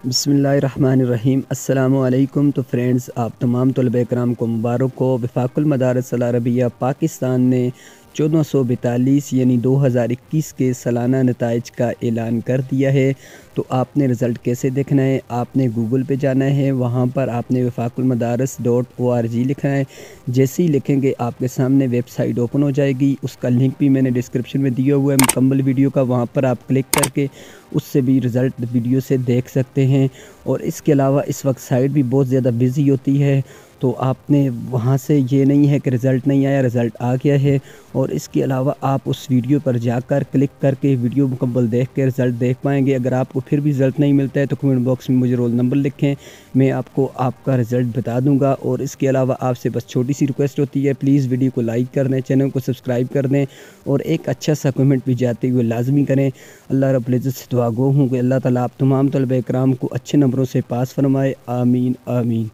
बिस्मिल्लाहिर्रहमानिर्रहीम। अस्सलामु अलैकुम। तो फ्रेंड्स, आप तमाम तलबा कराम को मुबारक हो। वफ़ाक़ुल मदारिस अल अरबिया पाकिस्तान ने 1442 यानी 2021 के सालाना नताइज का ऐलान कर दिया है। तो आपने रिज़ल्ट कैसे देखना है, आपने गूगल पे जाना है, वहाँ पर आपने wafaqulmadaris.org लिखना है। जैसे ही लिखेंगे आपके सामने वेबसाइट ओपन हो जाएगी। उसका लिंक भी मैंने डिस्क्रिप्शन में दिया हुआ है मुकम्मल वीडियो का, वहाँ पर आप क्लिक करके उससे भी रिज़ल्ट वीडियो से देख सकते हैं। और इसके अलावा इस वक्त साइट भी बहुत ज़्यादा बिज़ी होती है, तो आपने वहाँ से ये नहीं है कि रिज़ल्ट नहीं आया, रिज़ल्ट आ गया है। और इसके अलावा आप उस वीडियो पर जाकर क्लिक करके वीडियो मुकम्मल देख के रिज़ल्ट देख पाएंगे। अगर आपको फिर भी रिज़ल्ट नहीं मिलता है तो कमेंट बॉक्स में मुझे रोल नंबर लिखें, मैं आपको आपका रिज़ल्ट बता दूंगा। और इसके अलावा आपसे बस छोटी सी रिक्वेस्ट होती है, प्लीज़ वीडियो को लाइक कर दें, चैनल को सब्सक्राइब कर दें और एक अच्छा सा कमेंट भी जाते हुए लाजमी करें। अल्लाह रब्बुल इज़्ज़त से दुआ गो हूँ कि अल्लाह ताला आप तमाम तलबा इकराम को अच्छे नंबरों से पास फरमाए। आमीन आमीन।